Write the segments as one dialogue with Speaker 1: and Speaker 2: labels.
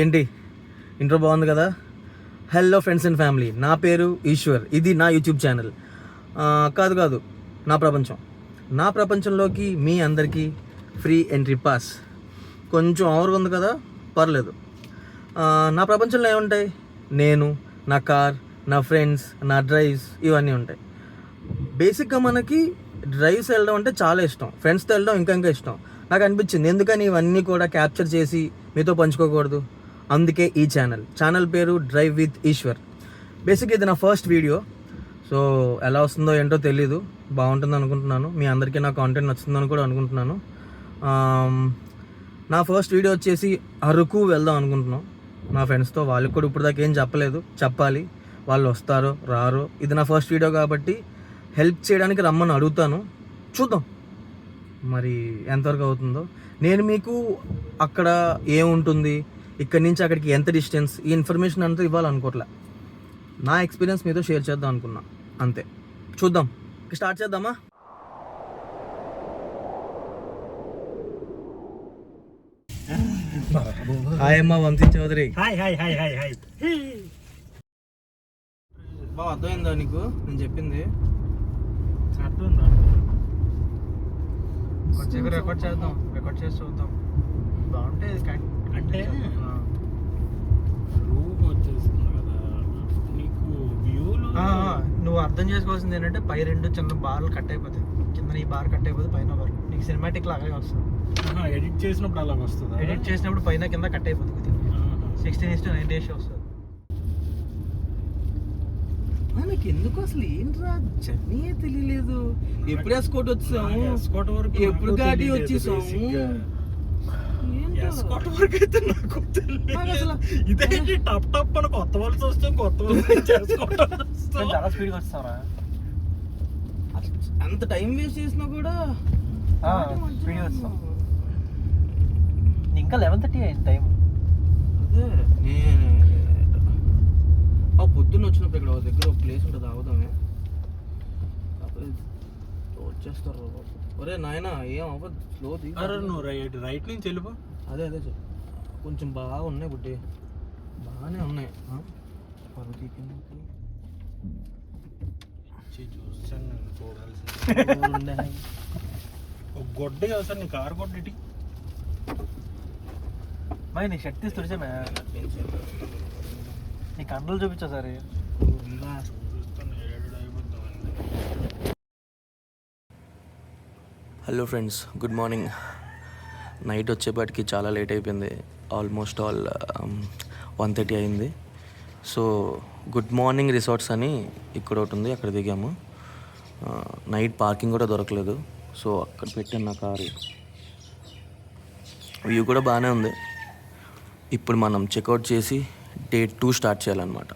Speaker 1: ఏంటి ఇంట్రో బాగుంది కదా. హలో ఫ్రెండ్స్ అండ్ ఫ్యామిలీ, నా పేరు ఈశ్వర్. ఇది నా యూట్యూబ్ ఛానల్. కాదు నా ప్రపంచంలోకి మీ అందరికీ ఫ్రీ ఎంట్రీ పాస్. కొంచెం ఓవర్గా ఉంది కదా, పర్లేదు. నా ప్రపంచంలో ఏముంటాయి? నేను, నా కార్, నా ఫ్రెండ్స్, నా డ్రైవ్స్, ఇవన్నీ ఉంటాయి. బేసిక్గా మనకి డ్రైవ్స్ వెళ్ళడం అంటే చాలా ఇష్టం, ఫ్రెండ్స్తో వెళ్ళడం ఇంకా ఇష్టం. నాకు అనిపించింది ఎందుకని ఇవన్నీ కూడా క్యాప్చర్ చేసి మీతో పంచుకోకూడదు. అందుకే ఈ ఛానల్ పేరు డ్రైవ్ విత్ ఈశ్వర్. బేసిక్గా ఇది నా ఫస్ట్ వీడియో. సో ఎలా వస్తుందో ఏంటో తెలీదు, బాగుంటుంది అనుకుంటున్నాను. మీ అందరికీ నా కాంటెంట్ నచ్చుతుందని కూడా అనుకుంటున్నాను. నా ఫస్ట్ వీడియో వచ్చేసి అరకు వెళ్దాం అనుకుంటున్నాం మా ఫ్రెండ్స్తో. వాళ్ళకి కూడా ఇప్పుడు దాకా ఏం చెప్పలేదు, చెప్పాలి. వాళ్ళు వస్తారో రారో. ఇది నా ఫస్ట్ వీడియో కాబట్టి హెల్ప్ చేయడానికి రమ్మని అడుగుతాను, చూద్దాం మరి ఎంతవరకు అవుతుందో. నేను మీకు అక్కడ ఏముంటుంది, ఇక్కడి నుంచి అక్కడికి ఎంత డిస్టెన్స్, ఈ ఇన్ఫర్మేషన్ అంతా ఇవ్వాలనుకోవట్లే. నా ఎక్స్పీరియన్స్ మీతో షేర్ చేద్దాం అనుకున్నా, అంతే. చూద్దాం, స్టార్ట్ చేద్దామా? హాయ్ అమ్మా వంశీ చౌదరి. బాగా అర్థమైందా నీకు నేను చెప్పింది? రికార్డ్ చేద్దాం, రికార్డ్ చేసి చూద్దాం. బాగుంటుంది అంటే
Speaker 2: రూమ్ వచ్చేస్తుంది కదా నీకు వ్యూలు.
Speaker 1: నువ్వు అర్థం చేసుకోవాల్సింది ఏంటంటే పై రెండు చిన్న బార్లు కట్ అయిపోతాయి, కింద ఈ బార్ కట్ అయిపోతే పైన బార్ నీకు సినిమాటిక్ లాగే వస్తుంది.
Speaker 2: ఎడిట్ చేసినప్పుడు అలాగ వస్తుంది.
Speaker 1: ఎడిట్ చేసినప్పుడు పైన కింద కట్ అయిపోతుంది. 16:9 రేషియో వస్తుంది. నాకు ఎందుకు అసలు ఏంట్రా జర్నీ తెలియలేదు. ఎప్పుడు ఎస్కోట్ వచ్చాము, ఎప్పుడు గాడి వచ్చేసాము.
Speaker 2: ఇదేంటి టప్ టప్ అని కొత్త వాళ్ళు వస్తాం, కొత్త వాళ్ళు
Speaker 1: చాలా స్పీడ్గా వస్తారా? అంత టైం వేస్ట్ చేసినా కూడా స్పీడ్గా వస్తాం. ఇంకా 11:30 అయింది టైం. అదే నేను పొద్దున్న వచ్చినప్పుడు ఇక్కడ దగ్గర ఒక ప్లేస్ ఉంటుంది, ఆగుదామే. వచ్చేస్తారు. ఒరే నాయన ఏం అవ్వదు, స్లో
Speaker 2: నువ్వు రైట్ నుంచి వెళ్ళిపో.
Speaker 1: అదే కొంచెం బాగా ఉన్నాయి బుడ్డి, బాగానే ఉన్నాయి.
Speaker 2: చూడాల్సింది గొడ్డ సార్, నీ కారు గొడ్డటి
Speaker 1: మరి నీ షర్ట్ తీసి తుడిచా, నీ కండలు చూపించా సరే. Hello friends, good morning. Night వచ్చేపాటికి చాలా లేట్ అయిపోయింది, ఆల్మోస్ట్ 1:30 అయింది. సో గుడ్ మార్నింగ్ రిసార్ట్స్ అని ఇక్కడ ఒకటి ఉంది, అక్కడ దిగాము. నైట్ పార్కింగ్ కూడా దొరకలేదు, సో అక్కడ పెట్టాను నా కారు. వ్యూ కూడా బాగానే ఉంది. ఇప్పుడు మనం చెక్అవుట్ చేసి డే 2 స్టార్ట్ చేయాలన్నమాట.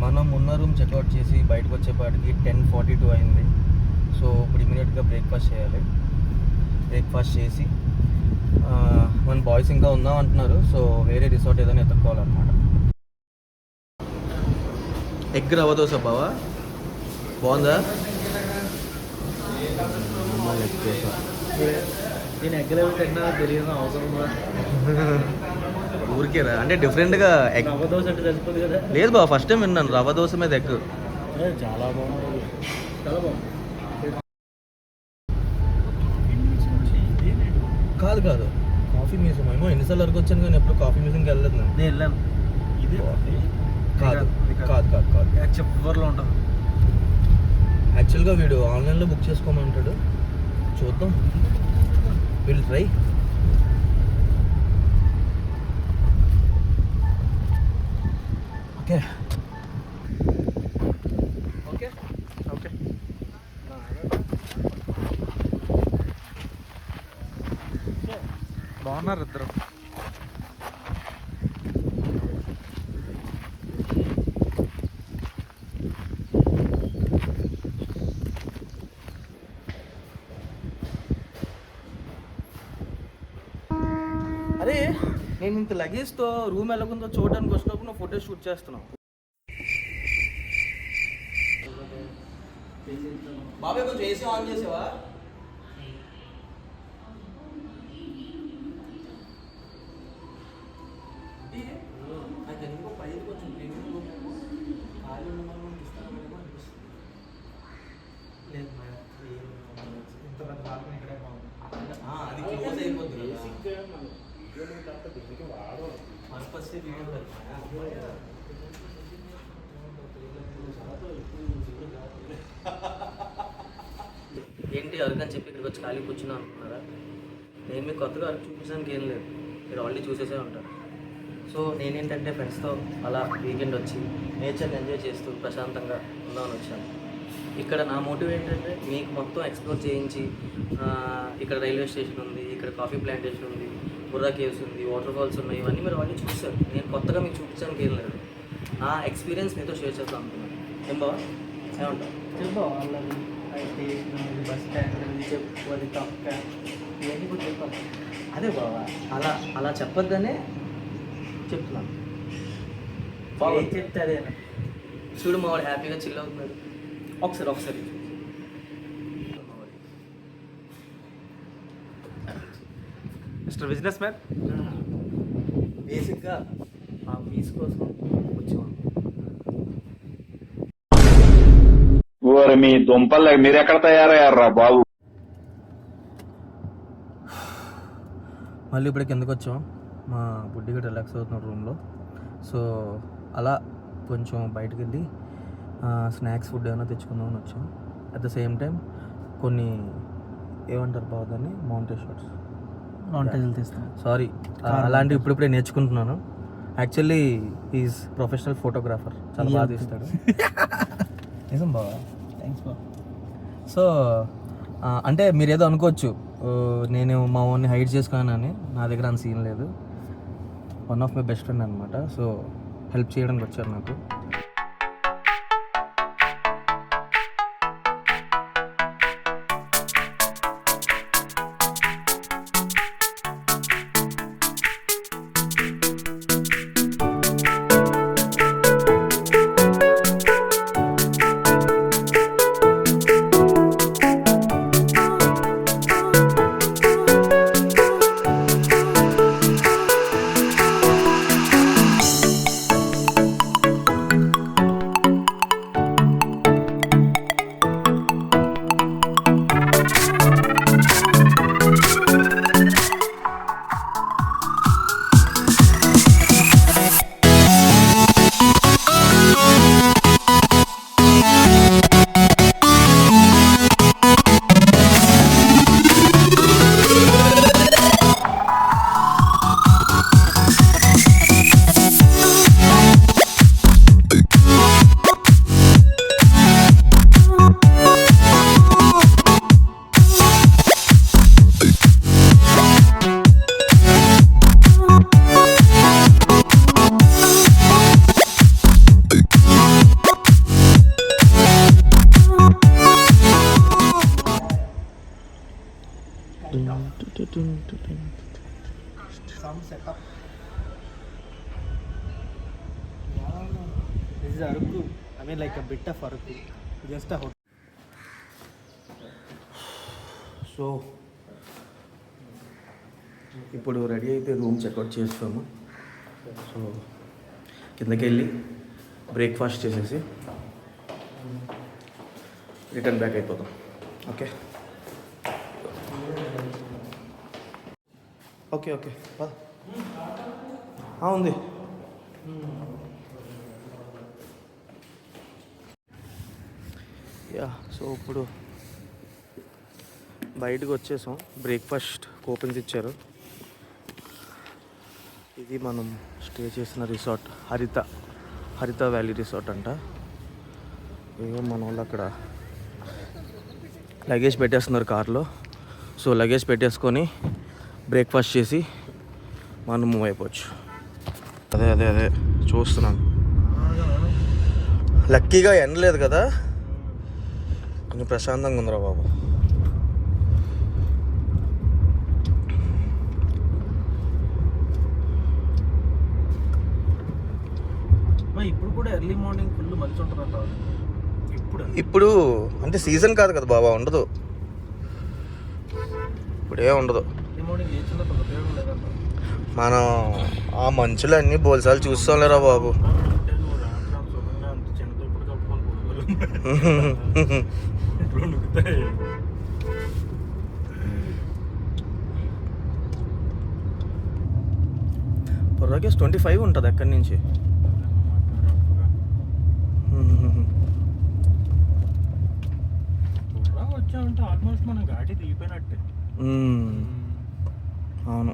Speaker 1: మనం ఉన్న రూమ్ చెక్అవుట్ చేసి బయటకు వచ్చేపాటికి 10:42 అయింది. సో ఇప్పుడు ఇమీడియట్గా బ్రేక్ఫాస్ట్ చేయాలి. బ్రేక్ఫాస్ట్ చేసి మన బాయ్స్ ఇంకా ఉందాం అంటున్నారు, సో వేరే రిసార్ట్ ఏదైనా ఎత్తుక్కోవాలన్నమాట. ఎగ్ రవ్వ దోశ బావా, బాగుందా?
Speaker 2: నేను ఎగ్గలు తిన్నా తెలియదు అవసరం
Speaker 1: ఊరికేరా అంటే డిఫరెంట్గా ఎగ్
Speaker 2: రవ్వ దోశ అంటే తెలిసిపోదు కదా.
Speaker 1: లేదు బావ, ఫస్ట్ టైం విన్నాను రవ్వ దోశ మీద ఎగ్.
Speaker 2: చాలా బాగుంది, చాలా బాగుంది.
Speaker 1: కాదు కాఫీ మ్యూజియం ఏమో ఎన్నిసార్లు వరకు వచ్చాను కానీ ఎప్పుడు కాఫీ మ్యూజియంకి వెళ్ళలేదు. నేను వెళ్ళాను.
Speaker 2: ఇదే
Speaker 1: కాదు
Speaker 2: చివరిలో ఉంటుంది.
Speaker 1: యాక్చువల్గా వీడు ఆన్లైన్లో బుక్ చేసుకోమంటాడు, చూద్దాం. Will try. ఓకే బాగున్నారు ఇద్దరు. అరే నీ మేము ఇంత లగేజ్తో రూమ్ ఎలాగుందో చూడడానికి వచ్చినప్పుడు నువ్వు ఫోటో షూట్ చేస్తున్నావు. బాబాయ్ కొంచెం ఏసీ ఆన్ చేసావా? నాకు ఎందుకో పైకి కొంచెం ప్రీమియం ఖాళీ ఉండమని ఇస్తాను లేదు ఇంత పెద్ద బాల్కనీ ఇక్కడే బాగుంది. అది క్లోజ్ అయిపోతుంది పర్పస్ ఏంటి అరకని చెప్పి ఇక్కడికి వచ్చి ఖాళీ కూర్చున్నాను అనుకున్నారా? నేను మీకు కొత్తగా అరకు చూపించడానికి ఏం లేదు, మీరు ఆల్రెడీ చూసేసే ఉంటారు. సో నేనేంటంటే ఫ్రెండ్స్తో అలా వీకెండ్ వచ్చి నేచర్ని ఎంజాయ్ చేస్తూ ప్రశాంతంగా ఉందామని వచ్చాను. ఇక్కడ నా మోటివ్ ఏంటంటే మీకు మొత్తం ఎక్స్ప్లోర్ చేయించి, ఇక్కడ రైల్వే స్టేషన్ ఉంది, ఇక్కడ కాఫీ ప్లాంటేషన్ ఉంది, బుర్రా కేవ్స్ ఉంది, వాటర్ ఫాల్స్ ఉన్నాయి, ఇవన్నీ మీరు ఆల్రెడీ చూస్తారు. నేను కొత్తగా మీకు చూపించడానికి ఏం లేదు, ఆ ఎక్స్పీరియన్స్ మీతో షేర్ చేద్దాం అనుకున్నాను. ఏం బావా ఏమంటావు?
Speaker 2: వాళ్ళది స్టేషన్ బస్ స్టాండ్ చెప్పు అది తప్ప ఇవన్నీ కూడా చెప్పాలి.
Speaker 1: అదే బావా అలా చెప్పొద్దనే చెప్తున్నాను.
Speaker 2: ఏం చెప్తే అదే
Speaker 1: చూడు మా వాడు హ్యాపీగా చిల్ అవుతున్నాడు. ఒకసారి
Speaker 2: మిస్టర్ బిజినెస్ మ్యాన్,
Speaker 1: బేసిక్గా ఆ పీస్ కోసం వచ్చాను.
Speaker 3: మీ దుంపలు మీరెక్కడ తయారయ్యారా బాబు?
Speaker 1: మళ్ళీ ఇప్పుడు కిందకు వచ్చాం. మా బుడ్డిగా రిలాక్స్ అవుతున్నాడు రూమ్లో. సో అలా కొంచెం బయటకు వెళ్ళి స్నాక్స్ ఫుడ్ ఏమైనా తెచ్చుకుందామని వచ్చాం. అట్ ద సేమ్ టైం కొన్ని ఏమంటారు బాగుందని మౌంటేజీలు తీస్తాం. సారీ, అలాంటివి ఇప్పుడిప్పుడే నేర్చుకుంటున్నాను. యాక్చువల్లీ ఈజ్ ప్రొఫెషనల్ ఫోటోగ్రాఫర్, చాలా బాగా తీస్తాడు. నిజం బాగా, థ్యాంక్స్ బా. సో అంటే మీరు ఏదో అనుకోవచ్చు నేను మా ఓన్ని హైడ్ చేసుకున్నానని. నా దగ్గర అంత సీన్ లేదు. One of my best friend అనమాట. సో హెల్ప్ చేయడానికి వచ్చారు నాకు.
Speaker 2: Some setup. This is Aruku. I mean, like a bit of Aruku. Just a hotel.
Speaker 1: So ఇప్పుడు రెడీ అయితే రూమ్ చెక్అవుట్ చేస్తాము. సో కిందకి వెళ్ళి బ్రేక్ఫాస్ట్ చేసేసి రిటర్న్ బ్యాక్ అయిపోతాం. ఓకే ఓకే ఓకే ఉంది. యా సో ఇప్పుడు బయటకు వచ్చేసాం. బ్రేక్ఫాస్ట్ కూపన్స్ ఇచ్చారు. ఇది మనం స్టే చేసిన రిసార్ట్ హరిత వ్యాలీ రిసార్ట్ అంట. ఏమో మన వాళ్ళు అక్కడ లగేజ్ పెట్టేస్తున్నారు కార్లో. సో లగేజ్ పెట్టేసుకొని బ్రేక్ఫాస్ట్ చేసి మనం మూవ్ అయిపోవచ్చు. అదే చూస్తున్నాను. లక్కీగా ఎండలేదు కదా, కొంచెం ప్రశాంతంగా ఉందిరా బాబు.
Speaker 2: ఇప్పుడు కూడా ఎర్లీ మార్నింగ్ ఫుల్ మంచి ఉంటుందంట.
Speaker 1: ఇప్పుడు అంటే సీజన్ కాదు కదా బాబా, ఉండదు ఇప్పుడే ఉండదు.
Speaker 2: ఎర్లీ మార్నింగ్ లేచిన తర్వాత ఉపయోగం లేదంట.
Speaker 1: మనం ఆ మంచులు అన్నీ బోల్సాలు చూస్తాం లేరా బాబు.
Speaker 2: అంటే నువ్వు రాత్రి అంత సుఖంగా అంత చిన్న దుప్పటి కప్పుకొని పడుకోవాలి.
Speaker 1: పొర్రాకేస్ 25 ఉంటుంది ఎక్కడి నుంచి.
Speaker 2: వచ్చామంటే ఆల్మోస్ట్ మనం ఘాటి దిగిపోయినట్టే.
Speaker 1: అవును.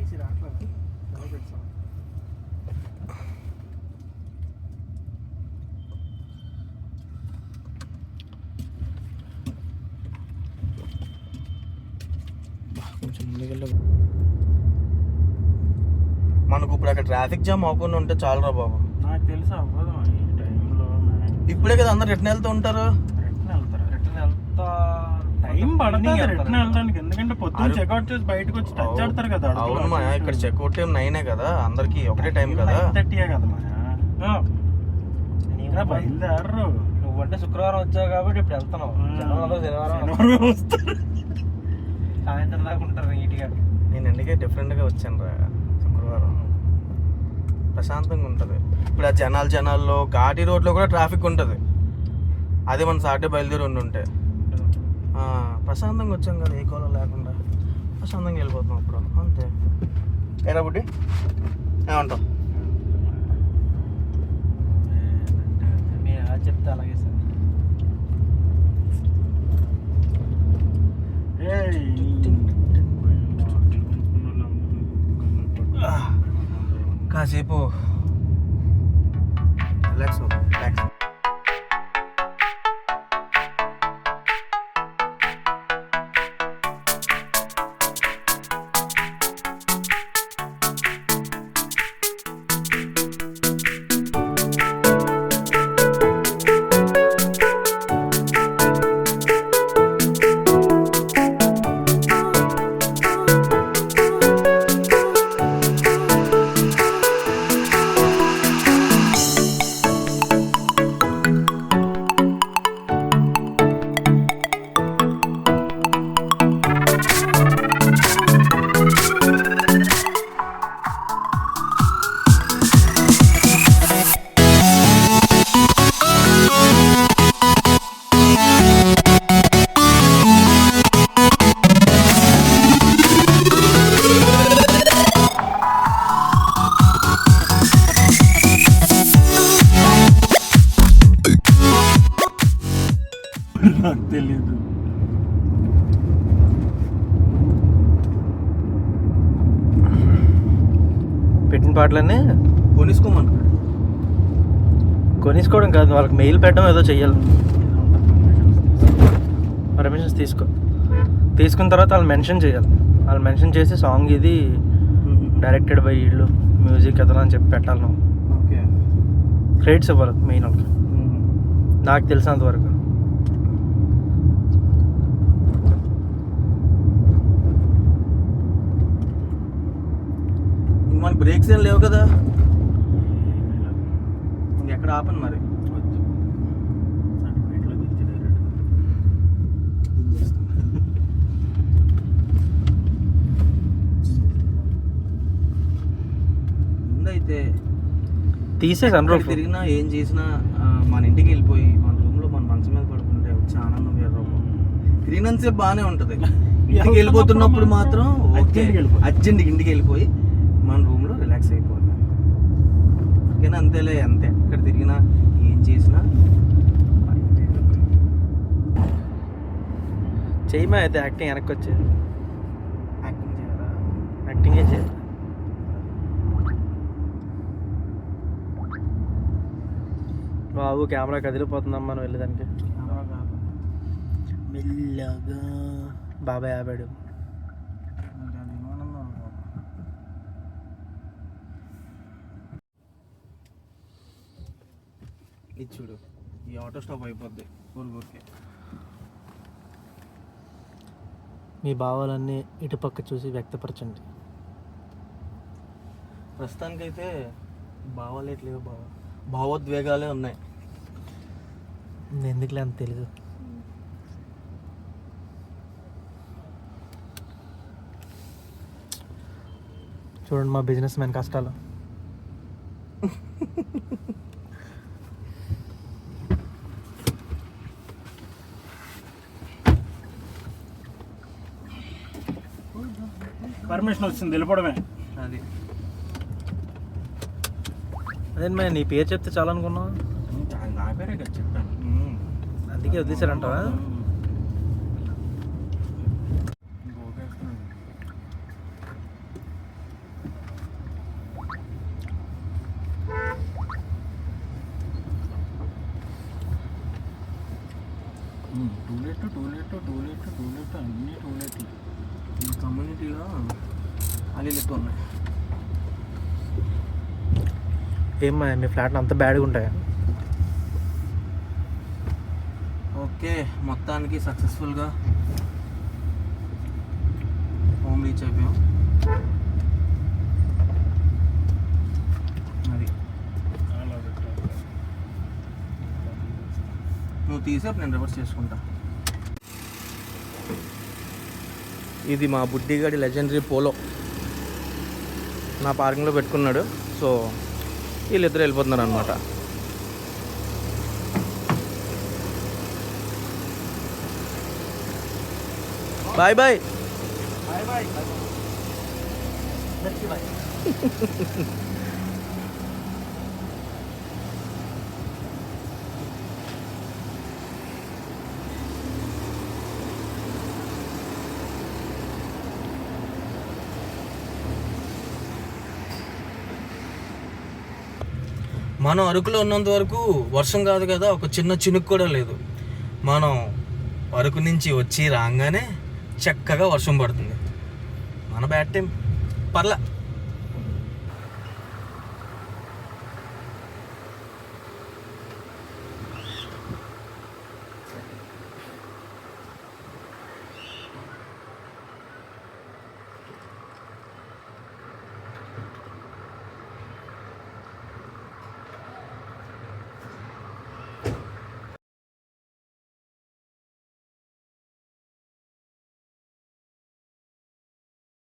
Speaker 2: ఏసీ రావట్లేదు.
Speaker 1: కొంచెం ముందుకెళ్ళ మనకు ఇప్పుడు అక్కడ ట్రాఫిక్ జామ్ అవ్వకుండా ఉంటే చాలరా బాబు.
Speaker 2: నాకు తెలుసు అవ్వదు ఈ టైంలో.
Speaker 1: ఇప్పుడే కదా అందరు రిటర్న్ వెళ్తూ ఉంటారు.
Speaker 2: రిటర్న్ వెళ్తా టైం పడుతుంది రిటర్న్ వెళ్ళడానికి. ఎందుకంటే పొద్దున్న చెక్అవుట్ చేసి బయటకు వచ్చి టచ్ ఆడతారు కదా.
Speaker 1: అవును మా ఇక్కడ చెక్అవుట్ టైం 9 కదా, అందరికి ఒకటే టైం కదా.
Speaker 2: 9:30 కదా మా బయలుదేరరు. నువ్వంటే శుక్రవారం వచ్చావు కాబట్టి ఇప్పుడు వెళ్తున్నావు. శనివారం వస్తారు, సాయంత్రం దాకా ఉంటారు నీట్గా.
Speaker 1: నేను ఎందుకే డిఫరెంట్గా వచ్చాను రా. శుక్రవారం ప్రశాంతంగా ఉంటుంది. ఇప్పుడు ఆ జనాల్లో ఘాటి రోడ్లో కూడా ట్రాఫిక్ ఉంటుంది. అదే మన సాటర్డే బయలుదేరి ఉంటే ప్రశాంతంగా వచ్చాం కదా, ఏ కోలం లేకుండా ప్రశాంతంగా వెళ్ళిపోతాం అప్పుడు. అంతే ఏరా బుడ్డి, ఏమంటావు?
Speaker 2: మీరు ఎలా చెప్తే అలాగే సార్.
Speaker 1: కాసేపు రిలాక్స్ రిలాక్స్.
Speaker 2: నాకు తెలీదు. పెట్టిన పాటలన్నీ కొనేసుకోవడం కాదు, వాళ్ళకి మెయిల్ పెట్టడం ఏదో చెయ్యాలి. పర్మిషన్స్ తీసుకున్న తర్వాత వాళ్ళు మెన్షన్ చేయాలి. వాళ్ళు మెన్షన్ చేసి సాంగ్ ఇది డైరెక్టెడ్ బై వీళ్ళు, మ్యూజిక్ అతను అని చెప్పి పెట్టాలి. నువ్వు క్రెడిట్స్ ఇవ్వాలి మెయిన్ వాళ్ళకి, నాకు తెలిసినంత వరకు.
Speaker 1: మనకి బ్రేక్స్ ఏం లేవు కదా, ఇంకెక్కడ ఆపను మరి. ముందైతే
Speaker 2: తీసేసాను రూఫ్.
Speaker 1: తిరిగినా ఏం చేసినా మన ఇంటికి వెళ్ళిపోయి మన రూమ్లో మన మంచం మీద పడుకుంటే వచ్చే ఆనందం వేరే. తిరిగినంతసేపు బాగానే ఉంటుంది. ఇంటికి వెళ్ళిపోతున్నప్పుడు మాత్రం అర్జెంట్గా ఇంటికి వెళ్ళిపోయి మన రూమ్లో రిలాక్స్ అయిపోవాలి. ఓకేనా? అంతేలే, అంతే. ఎక్కడ తిరిగినా ఏం చేసినా
Speaker 2: చేయమా అయితే యాక్టింగ్ వెనక్కి వచ్చే
Speaker 1: యాక్టింగ్ చేయాలా?
Speaker 2: యాక్టింగే చేయాలి. బాబు కెమెరా కదిలిపోతుందమ్మా మనం వెళ్ళేదానికి. మెల్లగా బాబాయ్ ఆపాడు.
Speaker 1: ఇది చూడు, ఈ ఆటో స్టాప్ అయిపోద్ది ఊరికే.
Speaker 2: మీ భావాలన్నీ ఇటుపక్క చూసి వ్యక్తపరచండి.
Speaker 1: ప్రస్తుతానికైతే భావాలేట్లేవు, భావోద్వేగాలే ఉన్నాయి.
Speaker 2: ఎందుకులే అంత తెలీదు. చూడండి మా బిజినెస్ మ్యాన్ కష్టాలు.
Speaker 4: పర్మిషన్ వచ్చింది, వెళ్ళిపోవడమే.
Speaker 1: అది
Speaker 2: అదే మే నీ పేరు చెప్తే చాలా అనుకున్నావు,
Speaker 4: నా పేరే కదా చెప్పాను.
Speaker 2: అందుకే వదిలేశారంటావా?
Speaker 4: టూలెట్ అన్ని టూలెట్లు.
Speaker 1: ఈ కమ్యూనిటీలో అల్లి ఎక్కువ ఉన్నాయి.
Speaker 2: ఏమ్మా మీ ఫ్లాట్లు అంత బ్యాడ్గా ఉంటాయా?
Speaker 1: ఓకే, మొత్తానికి సక్సెస్ఫుల్గా హోమ్ రీచ్ అయిపోయాం. అది నువ్వు తీసేపు నేను రివర్స్ చేసుకుంటా. ఇది మా బుడ్డిగాడి లెజెండరీ పోలో నా పార్కింగ్లో పెట్టుకున్నాడు. సో వీళ్ళిద్దరు వెళ్ళిపోతున్నారు అనమాట. Bye bye. మనం అరకులో ఉన్నంత వరకు వర్షం కాదు కదా, ఒక చిన్న చినుకు కూడా లేదు. మనం అరకు నుంచి వచ్చి రాగానే చక్కగా వర్షం పడుతుంది. మన బ్యాడ్ టైం పర్లా.